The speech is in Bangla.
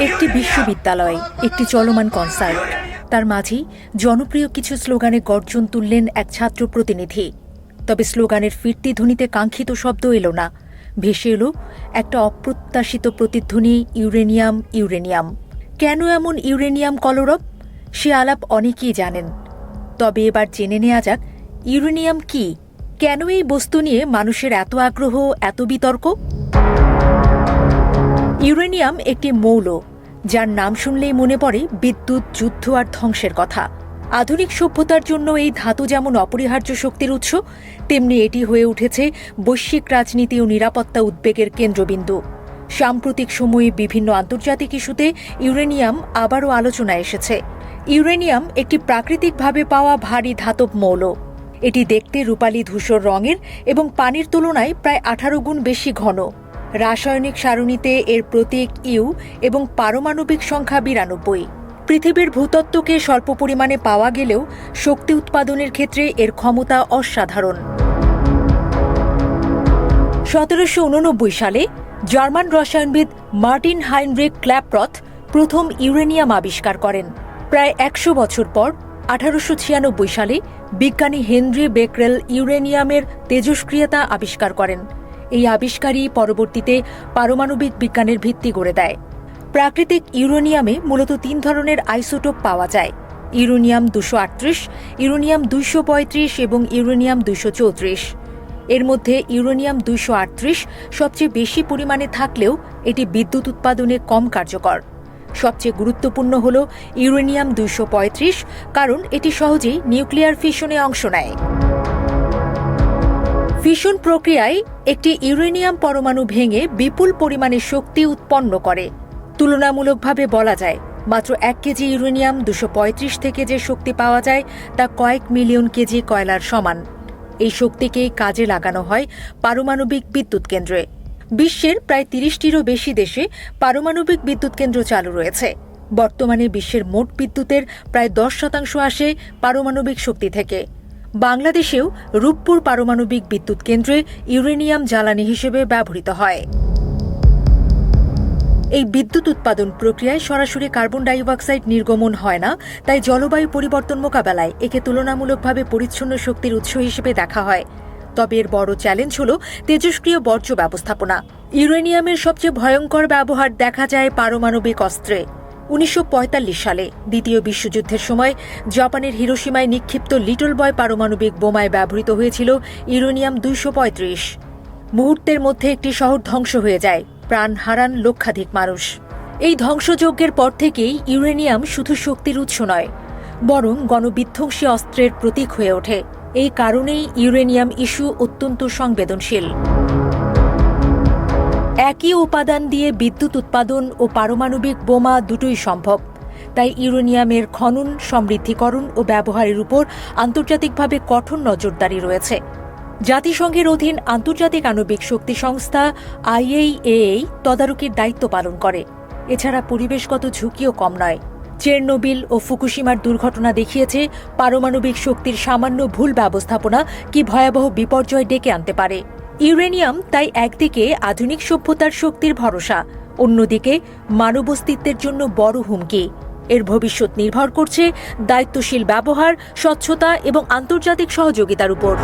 একটি বিশ্ববিদ্যালয়, একটি চলমান কনসার্ট, তার মাঝেই জনপ্রিয় কিছু স্লোগানে গর্জন তুললেন এক ছাত্র প্রতিনিধি। তবে স্লোগানের ফিরতি ধ্বনিতে কাঙ্ক্ষিত শব্দ এলো না, ভেসে এলো একটা অপ্রত্যাশিত প্রতিধ্বনি, ইউরেনিয়াম ইউরেনিয়াম। কেন এমন ইউরেনিয়াম কলরব, সে আলাপ অনেকেই জানেন। তবে এবার জেনে নেওয়া যাক ইউরেনিয়াম কি, কেন এই বস্তু নিয়ে মানুষের এত আগ্রহ, এত বিতর্ক। ইউরেনিয়াম একটি মৌল, যার নাম শুনলেই মনে পড়ে বিদ্যুৎ, যুদ্ধ আর ধ্বংসের কথা। আধুনিক সভ্যতার জন্য এই ধাতু যেমন অপরিহার্য শক্তির উৎস, তেমনি এটি হয়ে উঠেছে বৈশ্বিক রাজনীতি ও নিরাপত্তা উদ্বেগের কেন্দ্রবিন্দু। সাম্প্রতিক সময়ে বিভিন্ন আন্তর্জাতিক ইস্যুতে ইউরেনিয়াম আবারও আলোচনায় এসেছে। ইউরেনিয়াম একটি প্রাকৃতিকভাবে পাওয়া ভারী ধাতব মৌল। এটি দেখতে রূপালী ধূসর রঙের এবং পানির তুলনায় প্রায় 18 গুণ বেশি ঘন। রাসায়নিক সারণীতে এর প্রতীক ইউ এবং পারমাণবিক সংখ্যা 92। পৃথিবীর ভূতত্ত্বকে স্বল্প পরিমাণে পাওয়া গেলেও শক্তি উৎপাদনের ক্ষেত্রে এর ক্ষমতা অসাধারণ। 1789 সালে জার্মান রসায়নবিদ মার্টিন হাইনরিখ ক্ল্যাপরথ প্রথম ইউরেনিয়াম আবিষ্কার করেন। প্রায় 100 বছর পর 1896 সালে বিজ্ঞানী হেনরি বেকরেল ইউরেনিয়ামের তেজস্ক্রিয়তা আবিষ্কার করেন। এই আবিষ্কারই পরবর্তীতে পারমাণবিক বিজ্ঞানের ভিত্তি গড়ে দেয়। প্রাকৃতিক ইউরেনিয়ামে মূলত 3 ধরনের আইসোটোপ পাওয়া যায়: ইউরেনিয়াম 238, ইউরেনিয়াম 235 এবং ইউরেনিয়াম 234। এর মধ্যে ইউরেনিয়াম 238 সবচেয়ে বেশি পরিমাণে থাকলেও এটি বিদ্যুৎ উৎপাদনে কম কার্যকর। সবচেয়ে গুরুত্বপূর্ণ হল ইউরেনিয়াম 235, কারণ এটি সহজেই নিউক্লিয়ার ফিশনে অংশ নেয়। ফিশন প্রক্রিয়ায় একটি ইউরেনিয়াম পরমাণু ভেঙে বিপুল পরিমাণে শক্তি উৎপন্ন করে। তুলনামূলকভাবে বলা যায়, মাত্র 1 কেজি ইউরেনিয়াম 235 থেকে যে শক্তি পাওয়া যায় তা কয়েক মিলিয়ন কেজি কয়লার সমান। এই শক্তিকেই কাজে লাগানো হয় পারমাণবিক বিদ্যুৎ কেন্দ্রে। বিশ্বের প্রায় 30টিরও বেশি দেশে পারমাণবিক বিদ্যুৎ কেন্দ্র চালু রয়েছে। বর্তমানে বিশ্বের মোট বিদ্যুতের প্রায় 10% আসে পারমাণবিক শক্তি থেকে। বাংলাদেশেও রূপপুর পারমাণবিক বিদ্যুৎ কেন্দ্রে ইউরেনিয়াম জ্বালানি হিসেবে ব্যবহৃত হয়। এই বিদ্যুৎ উৎপাদন প্রক্রিয়ায় সরাসরি কার্বন ডাই অক্সাইড নির্গমন হয় না, তাই জলবায়ু পরিবর্তন মোকাবেলায় একে তুলনামূলকভাবে পরিচ্ছন্ন শক্তির উৎস হিসেবে দেখা হয়। তবে এর বড় চ্যালেঞ্জ হল তেজস্ক্রিয় বর্জ্য ব্যবস্থাপনা। ইউরেনিয়ামের সবচেয়ে ভয়ঙ্কর ব্যবহার দেখা যায় পারমাণবিক অস্ত্রে। 1945 সালে দ্বিতীয় বিশ্বযুদ্ধের সময় জাপানের হিরোশিমায় নিক্ষিপ্ত লিটল বয় পারমাণবিক বোমায় ব্যবহৃত হয়েছিল ইউরেনিয়াম 235। মুহূর্তের মধ্যে একটি শহর ধ্বংস হয়ে যায়, প্রাণ হারান লক্ষাধিক মানুষ। এই ধ্বংসযজ্ঞের পর থেকেই ইউরেনিয়াম শুধু শক্তির উৎস নয়, বরং গণবিধ্বংসী অস্ত্রের প্রতীক হয়ে ওঠে। এই কারণেই ইউরেনিয়াম ইস্যু অত্যন্ত সংবেদনশীল। একই উপাদান দিয়ে বিদ্যুৎ উৎপাদন ও পারমাণবিক বোমা দুটোই সম্ভব। তাই ইউরেনিয়ামের খনন, সমৃদ্ধিকরণ ও ব্যবহারের উপর আন্তর্জাতিকভাবে কঠোর নজরদারি রয়েছে। জাতিসংঘের অধীন আন্তর্জাতিক আণবিক শক্তি সংস্থা IAEA তদারকির দায়িত্ব পালন করে। এছাড়া পরিবেশগত ঝুঁকিও কম নয়। চেরনোবিল ও ফুকুশিমার দুর্ঘটনা দেখিয়েছে পারমাণবিক শক্তির সামান্য ভুল ব্যবস্থাপনা কি ভয়াবহ বিপর্যয় ডেকে আনতে পারে। ইউরেনিয়াম তাই একদিকে আধুনিক সভ্যতার শক্তির ভরসা, অন্যদিকে মানব অস্তিত্বের জন্য বড় হুমকি। এর ভবিষ্যৎ নির্ভর করছে দায়িত্বশীল ব্যবহার, স্বচ্ছতা এবং আন্তর্জাতিক সহযোগিতার উপর।